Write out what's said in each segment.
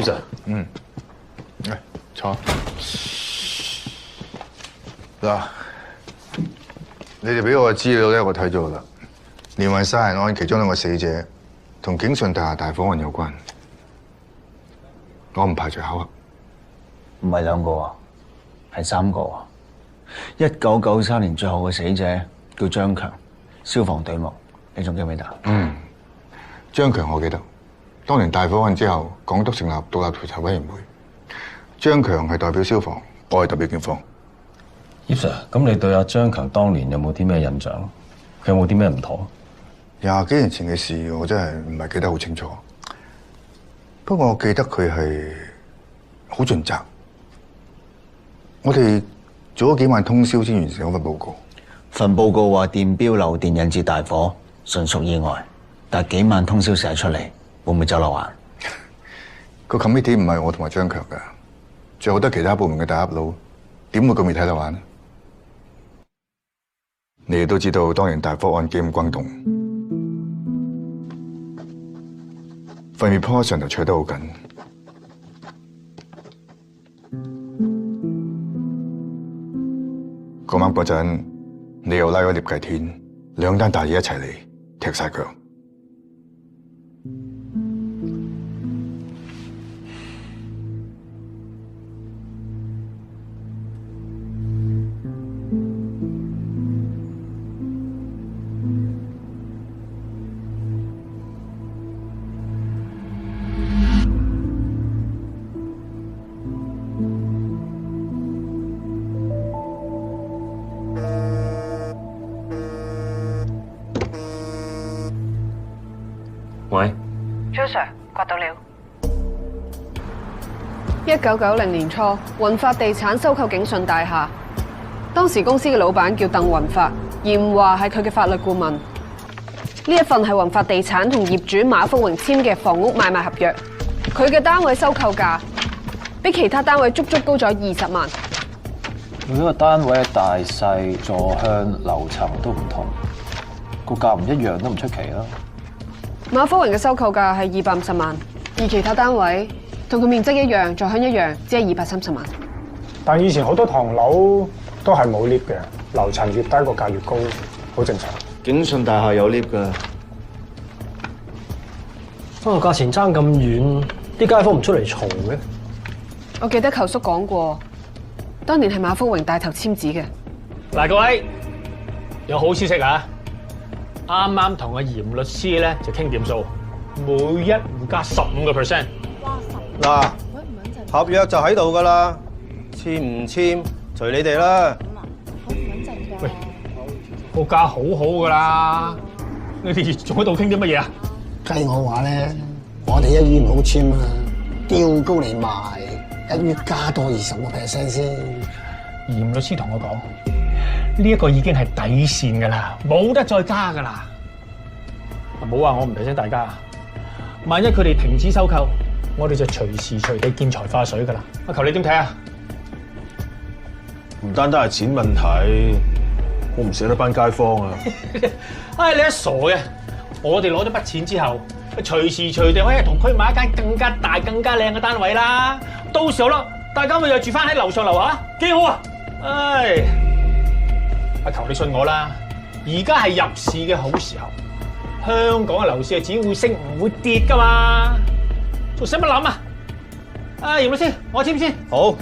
葉 Sir， 嚟坐。嗱，你哋俾我嘅資料咧，我睇咗啦。連環殺人案其中2個死者同景順大廈大火案有關，我唔排除巧合。唔係2個啊，係3個啊。1993年最後嘅死者叫張強，消防隊目，你仲記唔記得？張強我記得，當年大火案之後，港督成立獨立調查委員會。張強係代表消防，我係代表警方。葉 Sir， 咁你對阿張強當年有冇啲咩印象？佢有冇啲咩唔妥？20幾年前嘅事，我真係唔係記得好清楚。不過我記得佢係好盡責。我哋做咗幾晚通宵先完成嗰份報告。份報告話電錶漏電引致大火，純屬意外。但係幾晚通宵寫出嚟，會唔會走漏眼？個 committee 唔係我同埋張強㗎，仲有好多其他部門嘅大粒佬，點會咁易睇漏眼呢？你哋都知道當年大火案幾咁轟動，份 report 上就取得好緊。嗰晚嗰陣，你又拉咗聶繼天，2單大嘢一齊嚟，踢晒腳。喂，張 Sir， 刮到了。1990年初，雲發地產收購景順大廈，當時公司嘅老闆叫鄧雲發，嚴華係佢嘅法律顧問。呢一份係雲發地產同業主馬福榮簽嘅房屋買賣合約，佢嘅單位收購價比其他單位足高咗20萬。每一個單位嘅大細、座向、樓層都唔同，個價唔一樣都唔出奇啦。馬福榮嘅收購價係250萬，而其他單位同佢面積一樣，座向一樣，只係230萬。但以前好多唐樓都係冇 lift 嘅，樓層越低個價越高，好正常。景順大廈有 lift 㗎，不過價錢爭咁遠，啲街坊唔出嚟嘈嘅。我記得球叔講過，當年係馬福榮帶頭簽字嘅。嗱，各位有好消息啊！啱啱同阿嚴律師咧就傾掂數，每一戶加15%。嗱，合約就喺度噶啦，簽唔簽隨你哋啦。喂，個價好好噶啦，你哋仲喺度傾啲乜嘢啊？計我話咧，我哋一於唔好簽啊，調高嚟賣，一於加多20%先。嚴律師同我講，呢一個已經係底線噶啦，冇得再加噶啦。唔好話我唔提醒大家，萬一佢哋停止收購，我哋就隨時隨地見財化水噶啦。阿球你點睇啊？唔單單係錢問題，我唔捨得班街坊啊！唉，你一傻嘅！我哋攞咗筆錢之後，隨時隨地可以同區買一間更加大、更加靚嘅單位啦。到時候啦，大家咪又住翻喺樓上樓下，幾好啊！唉，阿球你信我啦，而家係入市嘅好時候，香港嘅樓市係只會升唔會跌噶嘛，仲使乜諗啊？嚴律師，我簽先。好，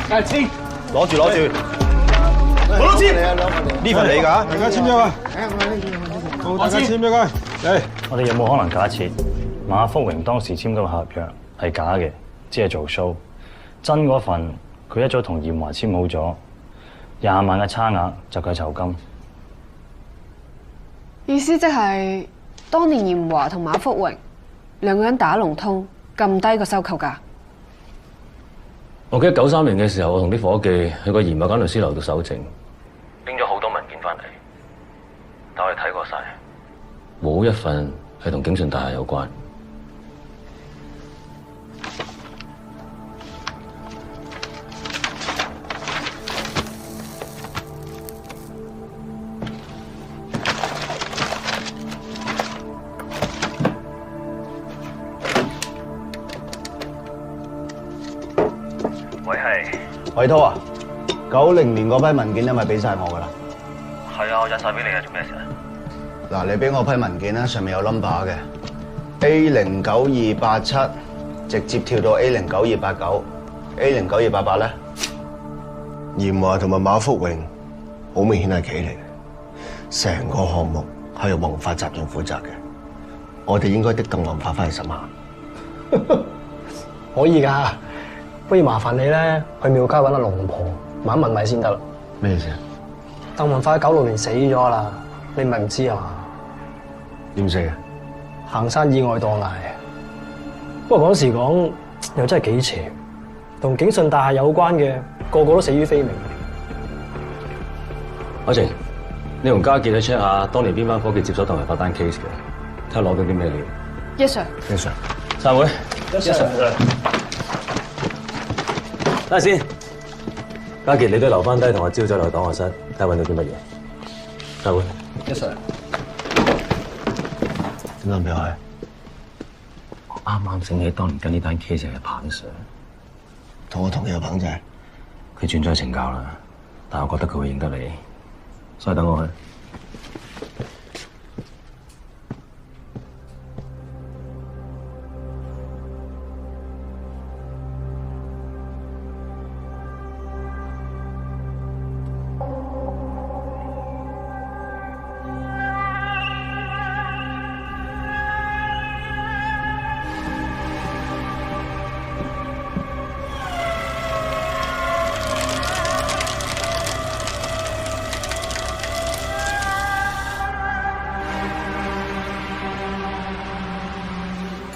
梗係簽。攞住，我都簽。呢份你㗎，大家簽咗啊！好，大家簽咗佢。嚟，我哋有冇可能假設馬福榮當時簽嗰個合約係假嘅，只係做 show？真嗰份佢一早同嚴華簽好咗，20萬嘅差額就計酬金。意思即係當年嚴華同馬福榮2個人打龍通，撳低個收購價。我記得93年嘅時候，我同啲伙計去個嚴華間律師樓度搜證，拎咗好多文件翻嚟，但我哋睇過晒，冇一份係同景順大廈有關。偉滔啊，90年嗰批文件你咪俾晒我㗎啦。係啊，我印晒俾你啊，做咩事啊？嗱，你俾我批文件啦，上面有 number 嘅 A09287，直接跳到 A09289，A09288咧？嚴華同埋馬福榮好明顯係企嚟嘅，成個項目係由宏發集團負責嘅，我哋應該的鄧宏發翻去審下。可以㗎，不如麻煩你咧去廟街揾阿龍婆問一問咪先得啦。咩意思啊？鄧宏發96年死咗啦，你咪唔知啊嘛？點死嘅？行山意外墮崖。不過嗰時講又真係幾邪，同景順大廈有關嘅個個都死於非命。阿靜，你同家傑去 check 下當年邊班伙計接手鄧宏發單 case 嘅，睇下攞到啲咩料。Yes sir。Yes sir。散會。Yes sir。等下先，家傑你都留翻低同我朝早嚟檔案室，睇下揾到啲乜嘢。散會。Yes sir。點解俾我去？我啱啱醒起當年跟呢單 case 嘅彭 Sir， 同我同意個彭仔。佢轉咗去懲教啦，但我覺得佢會認得你，所以等我去。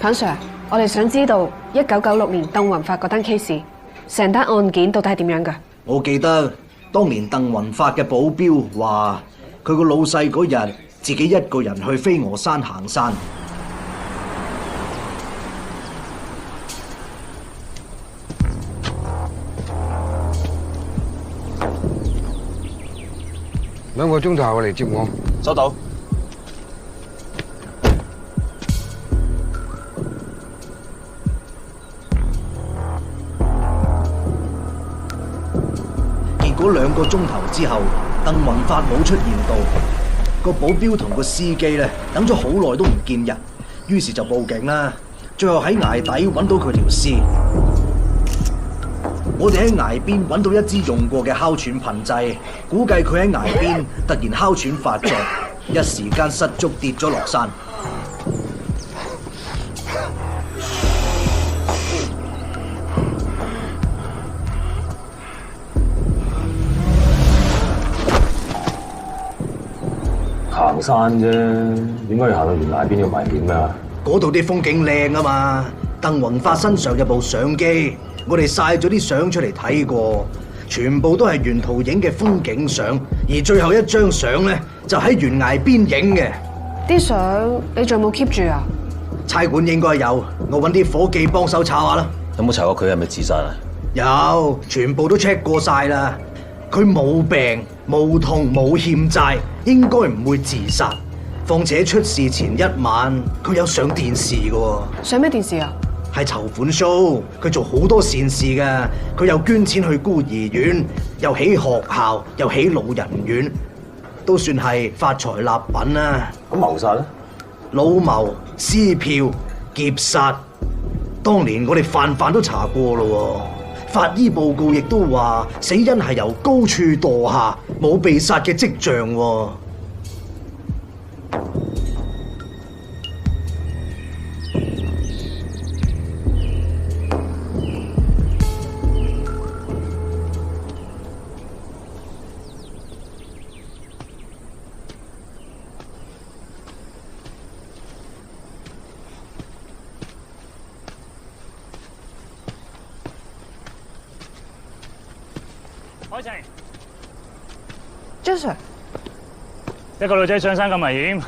彭 Sir， 我哋想知道1996年鄧宏發嗰單 case， 成單案件到底係點樣㗎？我記得當年鄧宏發嘅保鏢話，佢個老細嗰日自己一個人去飛鵝山行山。2個鐘頭嚟接我。收到。結果2個鐘頭之後，鄧宏發冇出現到，個保鏢同個司機咧等咗好耐都唔見人，於是就報警啦。最後喺崖底揾到佢條屍。我哋喺崖邊揾到一支用過嘅哮喘噴劑，估計佢喺崖邊突然哮喘發作，一時間失足跌咗落山。行山啫，點解要行到懸崖邊要危險㗎？嗰度啲風景靚啊嘛！鄧宏發身上有部相機，我哋晒咗啲相出嚟睇過，全部都係沿途影嘅風景相，而最後一張相咧就喺懸崖邊影嘅。啲相你仲有冇 keep 住啊？差館應該有，我揾啲伙計幫手查下啦。有冇查過佢係咪自殺啊？有，全部都 check 過晒啦。佢冇病、冇痛、冇欠債，應該唔會自殺。況且出事前一晚，佢有上電視嘅喎。上咩電視啊？係籌款 show， 佢做好多善事㗎。佢又捐錢去孤兒院，又起學校，又起老人院，都算係發財立品啦。咁謀殺咧？老謀、撕票、劫殺，當年我哋泛都查過咯。法醫報告亦都話死因係由高處墮下，冇被殺嘅跡象喎。海晴，張 Sir， 一個女仔上山咁危險，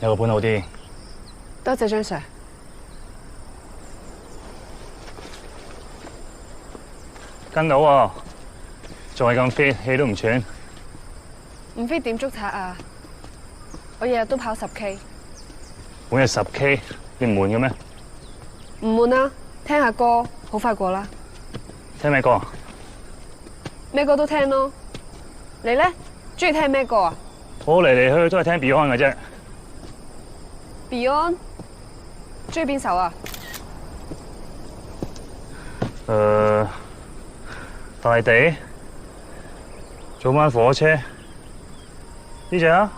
有個伴好啲。多謝張 Sir。跟到喎，仲係咁 fit， 氣都唔喘。唔 fit 點捉賊啊？我日日都跑10K。每日10K，你唔悶嘅咩？唔悶啊，聽下歌好快過啦。聽咩歌？咩歌都聽咯。你咧，中意聽咩歌啊我嚟嚟去去都係聽 Beyond 嘅啫。 ？Beyond，中意邊首啊？大地，早晚火車，呢隻啊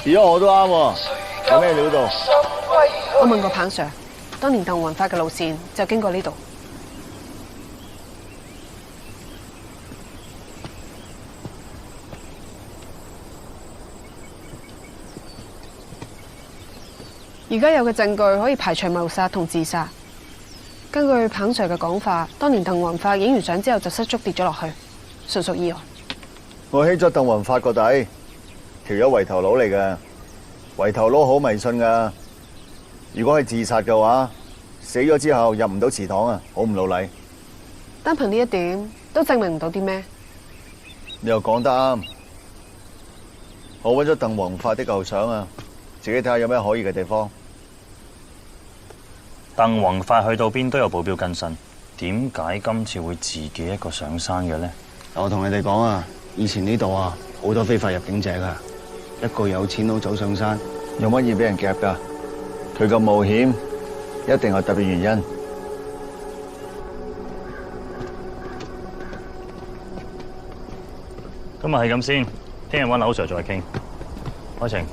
？Beyond 我都啱喎，有咩料到？我問過彭 Sir， 當年鄧雲發嘅路線就經過呢度。而家有嘅證據可以排除謀殺同自殺。根據彭 Sir 嘅講法，當年鄧雲發影完相之後就失足跌咗落去，純屬意外。我起咗鄧雲發個底，條友圍頭佬嚟嘅，圍頭佬好迷信噶。如果係自殺嘅話，死咗之後入唔到祠堂啊，好唔老禮。單憑呢一點都證明唔到啲咩。你又講得啱，我揾咗鄧雲發啲舊相啊，自己睇下有咩可疑嘅地方。鄧宏發去到邊都有保鏢跟身，點解今次會自己一個上山嘅咧？我同你哋講啊，以前呢度啊好多非法入境者噶，一個有錢佬走上山，用乜嘢俾人夾噶？佢咁冒險，一定有特別原因。今日係咁先，聽日揾劉 Sir 再傾。開晴，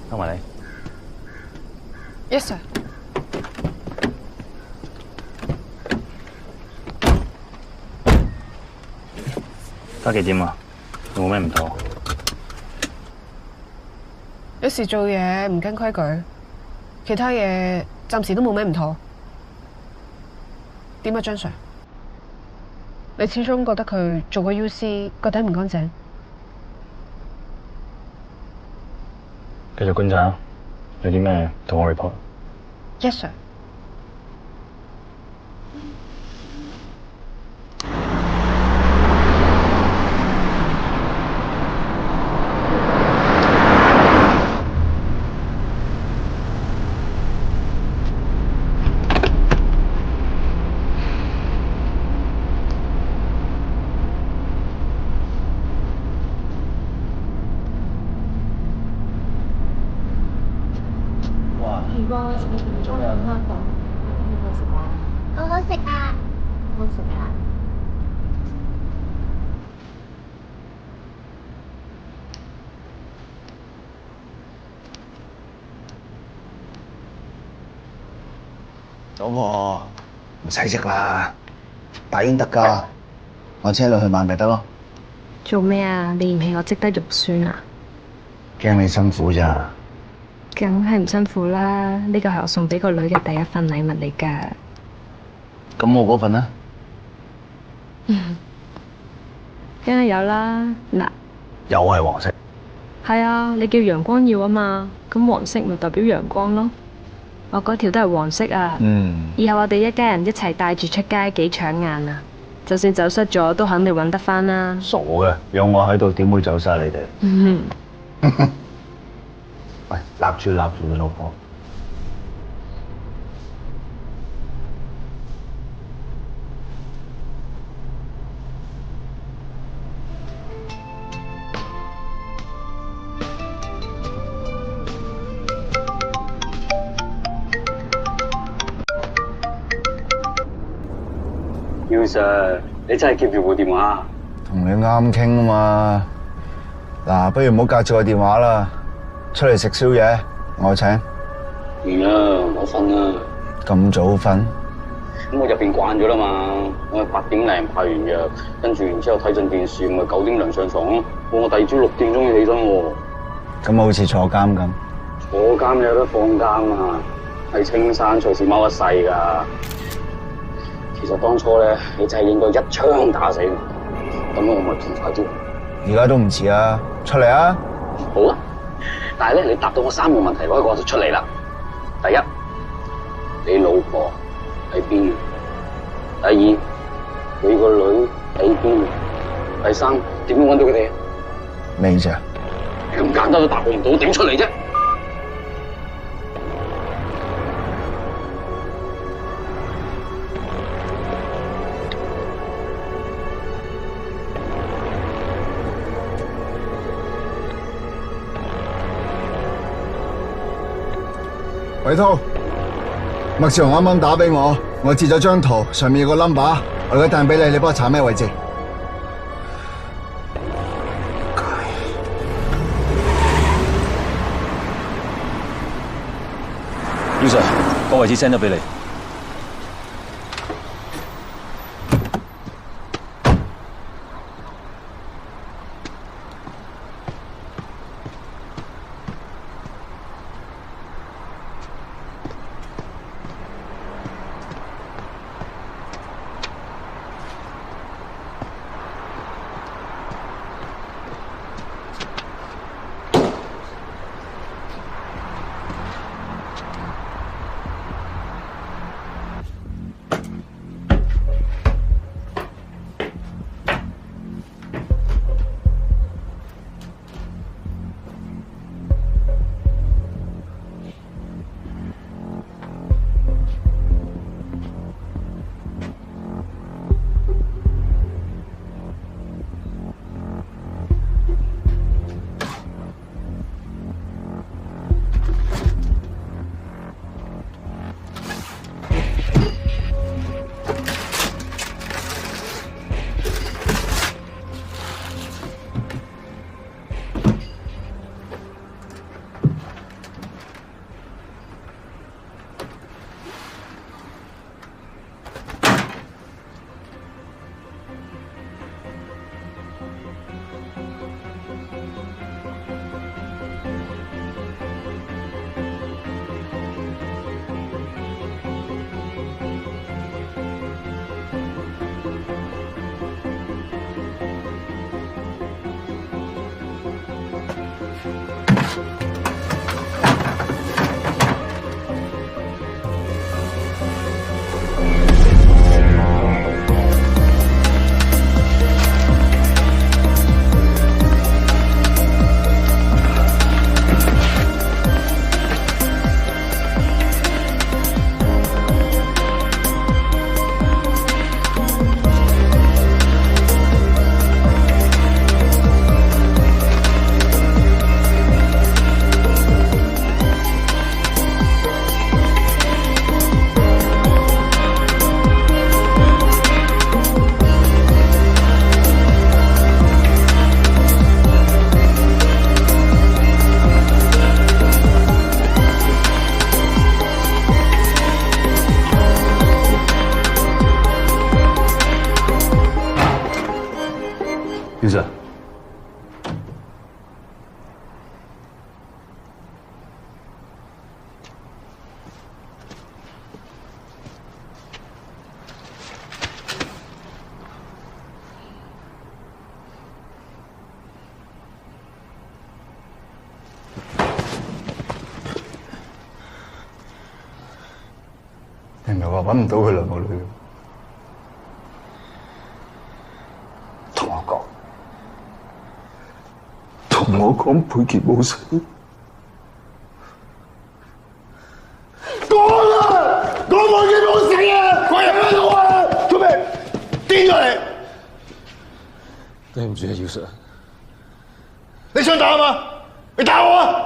跟埋你。Yes sir。家幾點啊？有冇咩唔妥？有時做嘢唔跟規矩，其他嘢暫時都冇咩唔妥。點啊，張 Sir？ 你始終覺得佢做過 UC 個底唔乾淨？繼續觀察，有啲咩同我 report。Yes sir。好好食啊！好食啊！老婆，唔使食啦，打已經得㗎，我車你去買咪得咯。做咩啊？你嫌棄我積低肉酸啊？驚你辛苦咋？梗係唔辛苦啦！呢個係我送俾個女嘅第一份禮物嚟㗎。咁我嗰份呢？梗係有啦。嗱，又係黃色。係啊，你叫陽光耀啊嘛，咁黃色咪代表陽光咯。我嗰條都係黃色啊。以後我哋一家人一齊帶住出街幾搶眼啊！就算走失咗，都肯定揾得返啦。傻嘅，有我喺度點會走晒你哋？喂，立住你老婆。姚 Sir， 你真係 keep 住部電話？同你啱傾啊嘛。嗱，不如唔好隔住個電話啦，出嚟食宵夜，我請。唔啦，我瞓啦。咁早瞓？咁我入邊慣咗啦嘛，我8點零派完藥，跟住然之後睇陣電視，咪9點零上床咯。我第二朝6點鐘要起身喎。咁好似坐監咁。坐監有得放監啊！喺青山隨時踎一世㗎。其實當初咧，你真係應該一槍打死我，咁樣我咪痛快啲。而家都唔遲啊，出嚟啊！好啊，但係咧，你答到我3個問題嗰一個就出嚟啦。第一，你老婆喺邊？第二，你個女喺邊？第三，點樣揾到佢哋？咩意思啊？咁簡單都答唔到，點出嚟啫？偉濤，麥志雄啱啱打俾我截咗張圖，上面有個 number， 我而家彈俾你，你幫我查咩位置？姚 Sir， 個位置 send 咗俾你。姚 Sir， 你唔係話揾唔到佢兩個女？同我講佩傑冇死。講啦，講佩傑冇死啊！我入喺度啊！做咩？癲咗你？對唔住啊，姚 Sir。你想打嘛？你打我啊！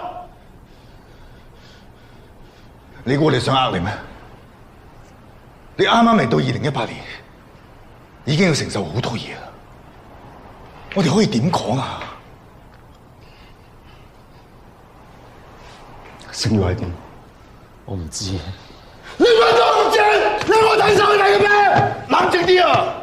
你估我哋想呃你咩？你啱啱嚟到2018年，已經要承受好多嘢啦。我哋可以點講啊？星耀係點？我唔知。你乜都唔知，你我睇手你嘅咩？冷靜啲啊！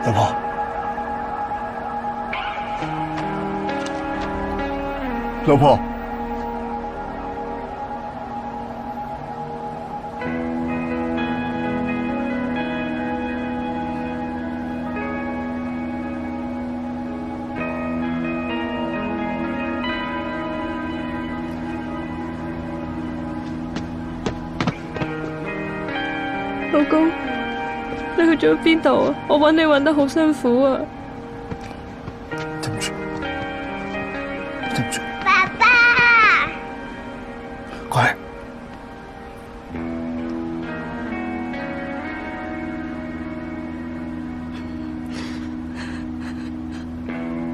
老婆，老婆，老公，你去咗邊度啊？我揾你揾得好辛苦啊！對唔住，對唔住。爸爸，乖。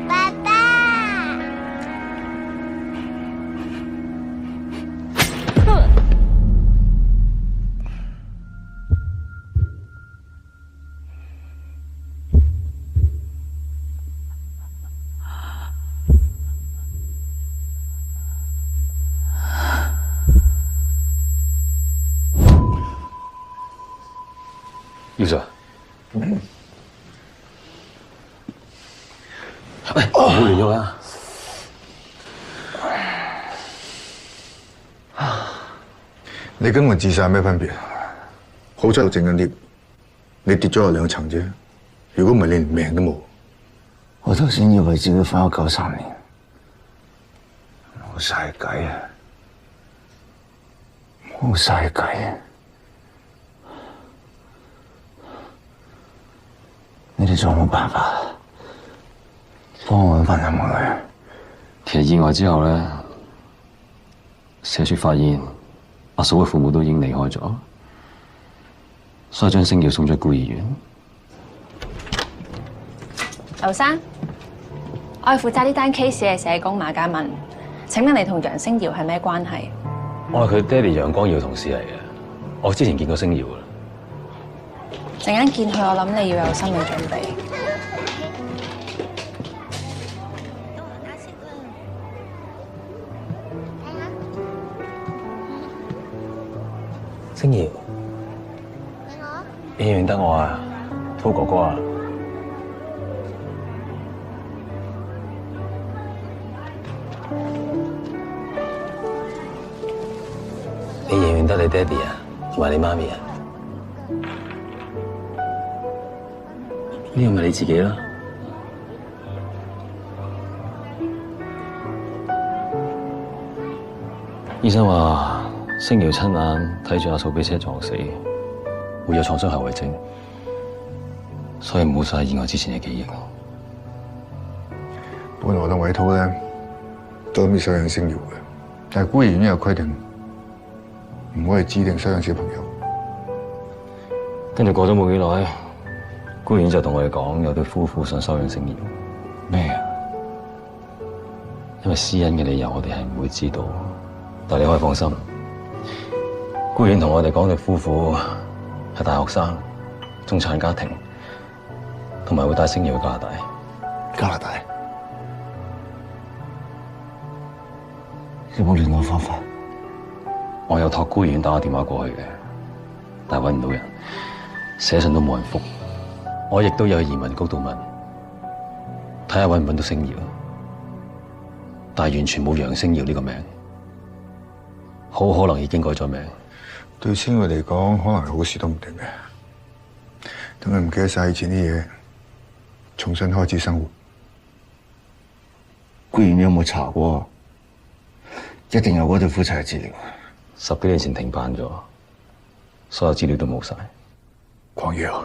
爸爸，姚 Sir， 喂，唔好亂喐啦。你跟我自殺有咩分別？好彩我整緊 lift， 你跌咗落2層啫。如果唔係，你連命都冇。我頭先以為自己翻咗93年，冇晒計啊！冇晒計啊！你哋仲有冇辦法幫我揾翻阿母女？其實意外之後咧，社署發現阿嫂嘅父母都已經離開咗，所以將星耀送咗孤兒院。劉生，我係負責呢單 case 嘅社工馬嘉敏。請問你同楊星耀係咩關係？我係佢爹哋楊光耀嘅同事嚟嘅，我之前見過星耀啦。陣間見佢，我諗你要有心理準備。星耀，你認得我啊？濤哥哥啊？你認唔認得你爹哋啊？同埋你媽咪啊？呢個咪你自己咯。醫生話星耀親眼睇住阿嫂俾車撞死，會有創傷後遺症，所以冇晒意外之前嘅記憶。本來我同偉濤咧都諗住收養星耀嘅，但係孤兒院有規定，唔可以指定收養小朋友。跟住過咗冇幾耐，孤兒院就同我哋講，有對夫婦想收養星耀。咩啊？因為私隱嘅理由，我哋係唔會知道。但係你可以放心，孤兒院同我哋講，對夫婦係大學生、中產家庭，同埋會帶星耀去加拿大。加拿大有冇聯絡方法？我有託孤兒院打個電話過去嘅，但係揾唔到人，寫信都冇人覆。我亦都有去移民局度問，睇下揾唔揾到星耀，但係完全冇楊星耀呢個名，好可能已經改咗名。對星耀嚟講，可能係好事都唔定嘅。等佢唔記得晒以前啲嘢，重新開始生活。孤兒院有冇查過？一定有嗰對夫妻嘅資料。10幾年前停辦咗，所有資料都冇晒。광耀，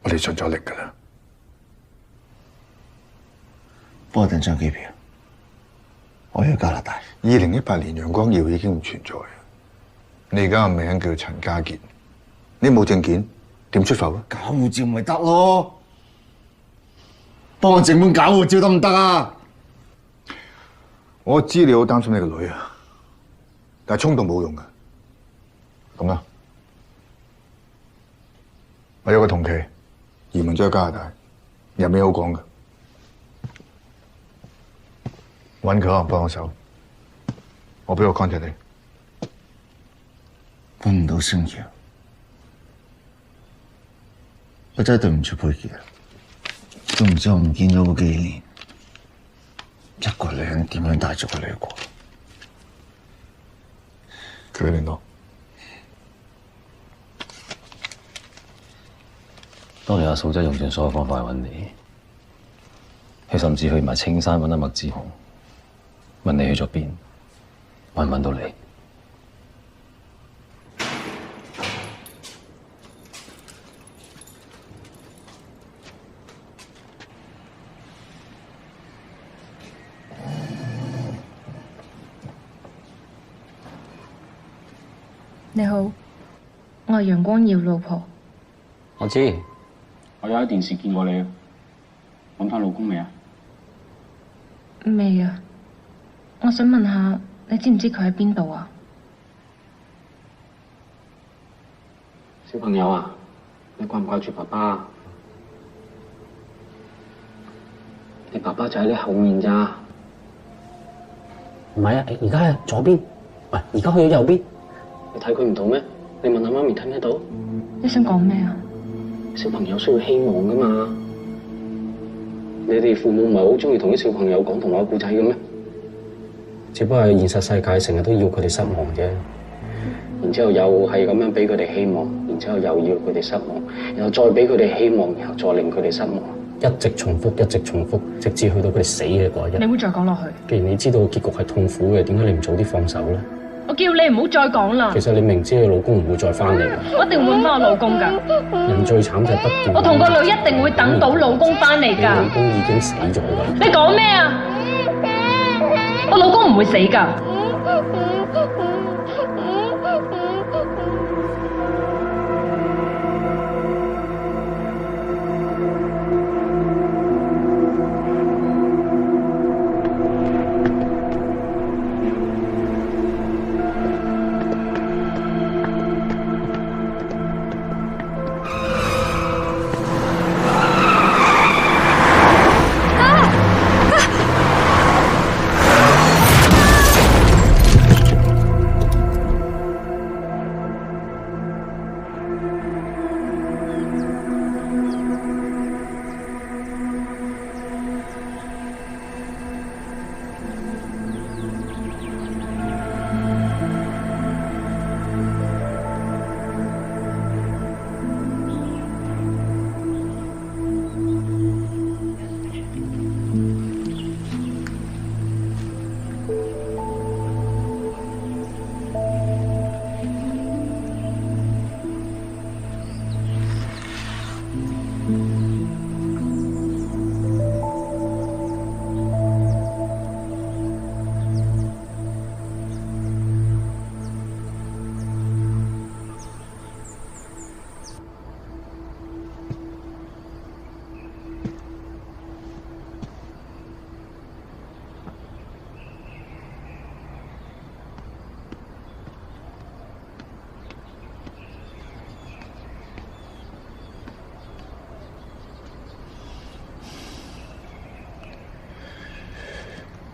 我哋盡咗力㗎啦。幫我訂張機票，我去加拿大。2018年楊光耀已經唔存在，你而家個名叫陳家傑，你冇證件點出埠啊？搞護照咪得咯，幫我整本搞護照得唔得啊？我知你好擔心你個女啊，但係衝動冇用㗎。咁啦，我有個同期移民咗去加拿大，入面好講㗎，揾佢可能幫我手，我俾個 contact 你。揾唔到星耀，我真係對唔住佩傑，都唔知我唔見咗嗰幾年，一個女人點樣帶住個女過。佢聯絡。當年阿嫂真係用盡所有方法去揾你，佢甚至去埋青山揾阿麥志雄，問你去咗邊，揾唔揾到你？你好，我係楊光耀老婆。我知，我有喺電視見過你，揾翻老公未啊？未啊，我想問下，你知唔知佢喺邊度啊？小朋友啊，你掛唔掛住爸爸啊？你爸爸就喺你後面咋？唔係啊，而家喺左邊，喂，而家去咗右邊。你睇佢唔到咩？你問下媽咪睇唔睇到？你想講咩啊？小朋友需要希望噶嘛？你哋父母唔係好中意同啲小朋友講童話故仔嘅咩？只不過係現實世界成日都要佢哋失望啫。然之後又係咁樣俾佢哋希望，然之後又要佢哋失望，然後再俾佢哋希望，然後再令佢哋失望，一直重複，一直重複，直至去到佢哋死嘅嗰一日。你唔好再講落去。既然你知道結局係痛苦嘅，點解你唔早啲放手咧？我叫你唔好再講啦。其實你明知你老公唔會再翻嚟，我一定會揾翻我老公㗎。人最慘就係不斷。我同個女一定會等到老公翻嚟㗎。你老公已經死咗啦。你講咩啊？我老公唔會死㗎。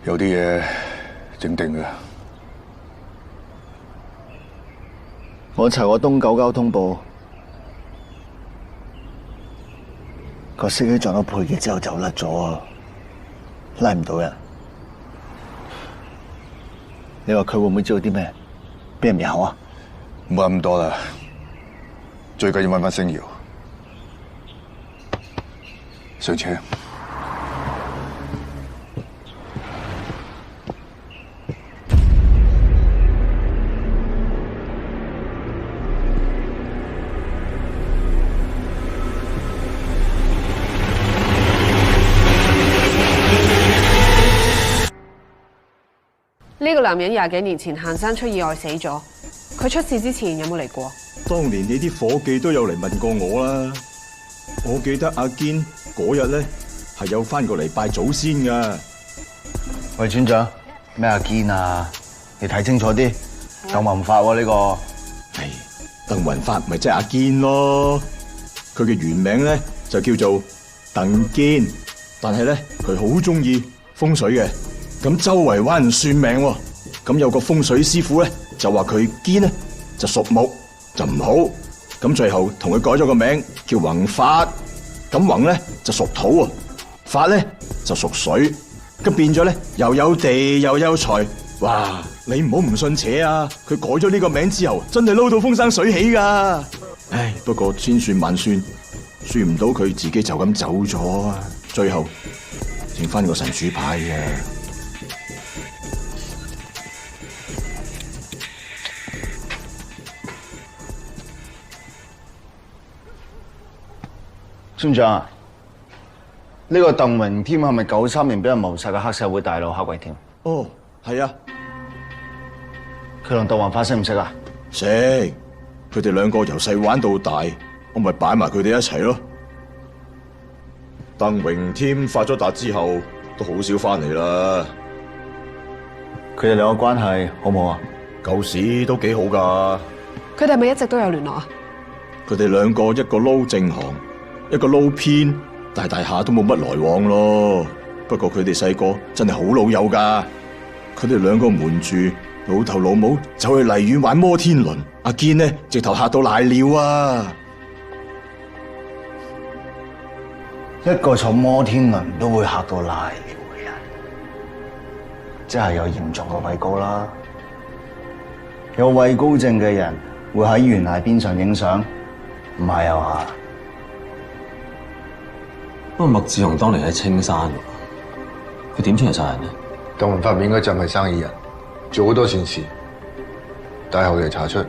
有啲嘢整定嘅。我查過東九交通部，個司機撞到佩傑之後就甩咗啊，拉唔到人。你話佢會唔會知道啲咩？俾人咬啊？唔好咁多啦，最緊要揾翻星瑤。上車。呢個男人20幾年前行山出意外死咗，佢出事之前有冇嚟過？當年你啲伙計都有嚟問過我啦。我記得阿堅嗰日咧係有翻過嚟拜祖先噶。喂，村長，咩阿堅啊？你睇清楚啲，鄧宏發喎呢個。係鄧宏發，咪即係阿堅咯。佢嘅原名咧就叫做鄧堅，但係咧佢好中意風水嘅。咁周圍揾人算命喎，咁有個風水師傅咧就話佢堅咧就屬木就唔好，咁最後同佢改咗個名叫宏發。咁宏咧就屬土啊，發咧就屬水，咁變咗咧又有地又有財。哇！你唔好唔信邪啊！佢改咗呢個名之後，真係撈到風生水起噶。唉，不過千算萬算，算唔到佢自己就咁走咗啊！最後剩翻個神主牌啊！村長，呢個鄧榮添係咪93年俾人謀殺嘅黑社會大佬黑鬼添？哦，係啊。佢同鄧宏發識唔識啊？識，佢哋兩個由細玩到大，我咪擺埋佢哋一齊咯。鄧榮添發咗達之後，都好少翻嚟啦。佢哋兩個關係好唔好啊？舊時都幾好噶。佢哋係咪一直都有聯絡啊？佢哋兩個一個撈正行，一個撈偏，大下都冇乜來往咯。不過佢哋細個真係好老友噶。佢哋兩個瞞住老豆老母走去荔園玩摩天輪，阿堅呢直頭嚇到瀨尿啊！一個坐摩天輪都會嚇到瀨尿嘅人，即係有嚴重嘅畏高啦。有畏高症嘅人會喺懸崖邊上影相，唔係啊嘛？不過麥志雄當年喺青山，佢點出嚟殺人呢？鄧宏發面嗰陣係生意人，做好多善事，但係後嚟查出，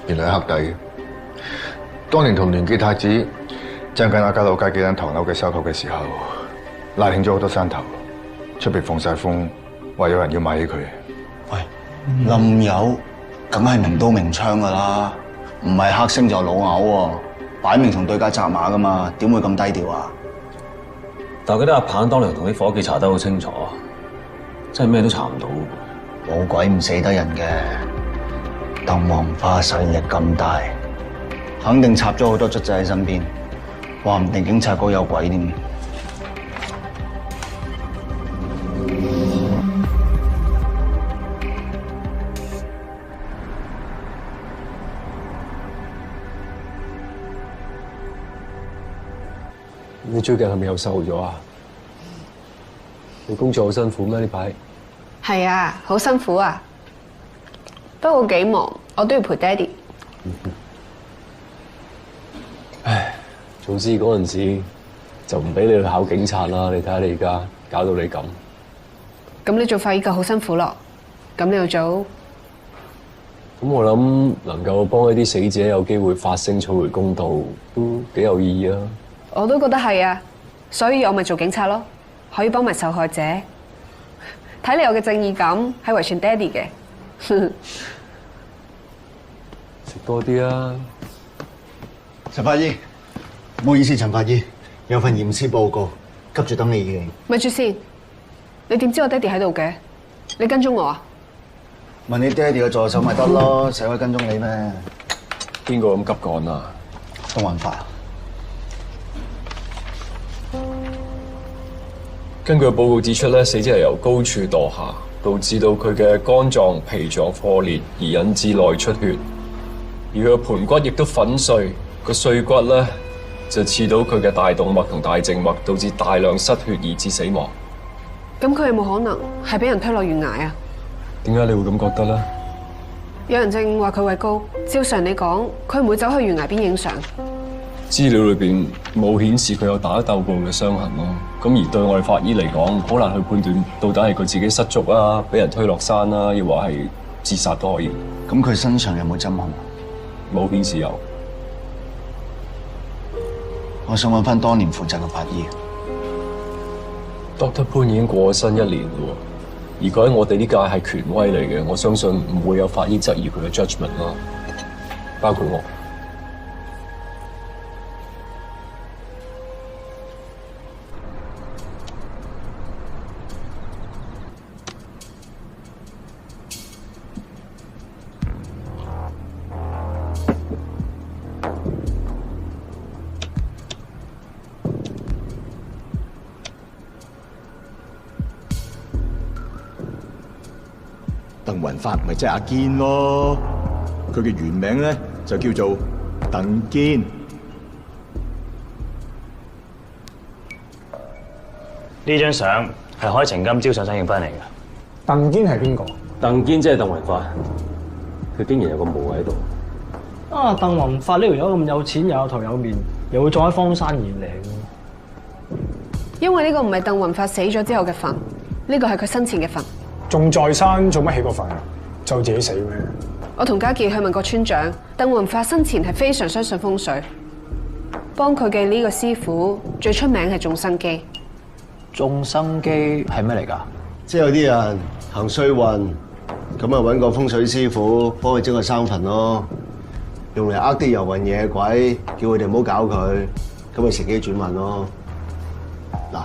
原來係黑底嘅。當年同聯記太子爭緊亞皆老街幾間唐樓嘅收購嘅時候，拉興咗好多山頭，出邊放晒風，話有人要買起佢。喂，冧友梗係明刀明槍噶啦，唔係黑星就老牛喎，擺明同對家扎馬噶嘛，點會咁低調啊？但我記得阿棒當年同啲伙計查得好清楚，真係咩都查唔到。冇鬼唔死得人嘅，鄧宏發勢力咁大，肯定插咗好多卒仔喺身邊，話唔定警察局有鬼添。你最近係咪又瘦咗啊？你工作好辛苦咩？呢排係啊，好辛苦啊。不過幾忙，我都要陪爹哋。唉，早知嗰陣時就唔俾你去考警察啦。你睇下你而家搞到你咁。咁你做法醫就好辛苦咯。咁你又做？咁我諗能夠幫一啲死者有機會發聲討回公道，都幾有意義啊。我都覺得係啊，所以我咪做警察咯，可以幫埋受害者。睇嚟我嘅正義感係遺傳爹哋嘅。食多啲啊！陳法醫，唔好意思，陳法醫，有份驗屍報告，急住等你嘅。咪住先，你點知我爹哋喺度嘅？你跟蹤我啊？問你爹哋嘅助手咪得咯，使鬼跟蹤你咩？邊個咁急趕啊？鄧宏發。根據報告指出咧，死者係由高處墮下，導致到佢嘅肝臟、脾臟破裂，而引致內出血。而佢嘅盤骨亦都粉碎，個碎骨咧就刺到佢嘅大動脈同大靜脈，導致大量失血而致死亡。咁佢有冇可能係俾人推落懸崖啊？點解你會咁覺得咧？有人證話佢畏高，照常你講，佢唔會走去懸崖邊影相。資料裏邊冇顯示佢有打鬥過嘅傷痕咯。咁而對我哋法醫嚟講，好難去判斷到底係佢自己失足啊，俾人推落山啦，亦或係自殺都可以。咁佢身上有冇針孔？冇顯示有。我想揾翻當年負責嘅法醫。Dr. 潘已經過咗身1年咯，而佢喺我哋呢屆係權威嚟嘅，我相信唔會有法醫質疑佢嘅 judgment 咯，包括我。鄧宏發咪即係阿堅咯，佢嘅原名咧就叫做鄧堅。呢張相係海晴今朝上身影翻嚟嘅。鄧堅係邊個？鄧堅即係鄧雲發，佢竟然有個墓喺度。啊，鄧雲發呢條友咁有錢又有頭有面，又會葬喺荒山野嶺。因為呢個唔係鄧雲發死咗之後嘅墳，呢個係佢生前嘅墳。仲在生做乜起個墳啊？就自己死咩？我同家傑去問過村長，鄧雲發生前係非常相信風水，幫佢嘅呢個師傅最出名係種生基。種生基係咩嚟㗎？即係有啲人行衰運，咁啊揾個風水師傅幫佢整個生墳咯，用嚟呃啲遊魂野鬼，叫佢哋唔好搞佢，咁咪乘機轉運咯。嗱，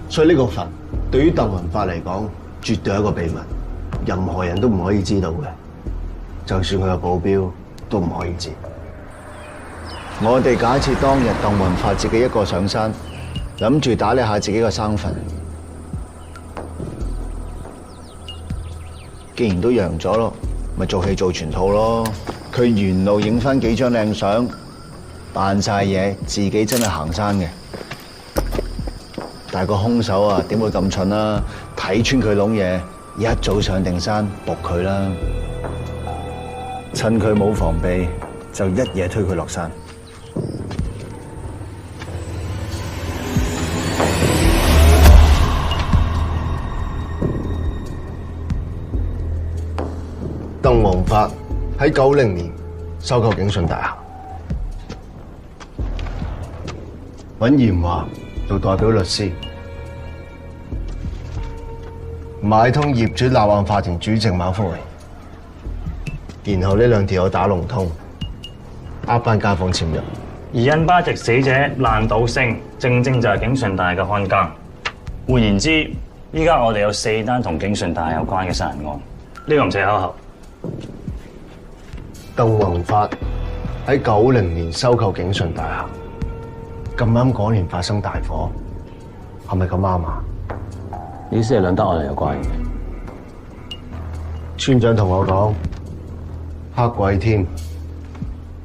所以呢個墳對於鄧雲發嚟講，絕對係一個秘密，任何人都唔可以知道嘅，就算佢嘅保鏢都唔可以知。我哋假設當日鄧雲發自己一個上山，諗住打理下自己個生墳，既然都揚咗咯，咪做戲做全套咯。佢沿路影翻幾張靚相，扮晒嘢，自己真係行山嘅。但係個兇手啊，點會咁蠢啊？睇穿佢窿嘢，一早上定山仆佢啦。趁佢冇防備，就一嘢推佢落山。鄧宏發喺90年收購景順大廈，揾嚴華做代表律師，買通業主立案法團主席馬福榮，然後呢兩條友打龍通，呃翻街坊簽約。而印巴籍死者爛島星，正正就係景順大廈嘅看更。換言之，依家我哋有4單同景順大廈有關嘅殺人案，呢個唔使巧合。鄧宏發喺90年收購景順大廈，咁啱嗰年發生大火，係咪咁啱啊？意思係兩單案係有關嘅。村長同我講，黑鬼添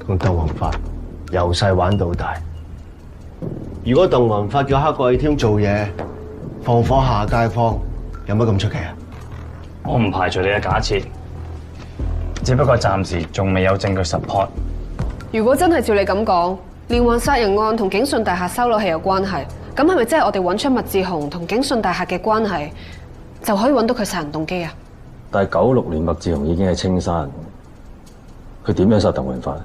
同鄧宏發由細玩到大。如果鄧宏發叫黑鬼添做嘢，放火嚇街坊，有乜咁出奇啊？我唔排除你嘅假設。只不過暫時仲未有證據 support。如果真係照你咁講，連環殺人案同景順大廈收樓係有關係，咁係咪真係我哋揾出麥志雄同景順大廈嘅關係，就可以揾到佢殺人動機啊？但係96年麥志雄已經係青山，佢點樣殺鄧雲發？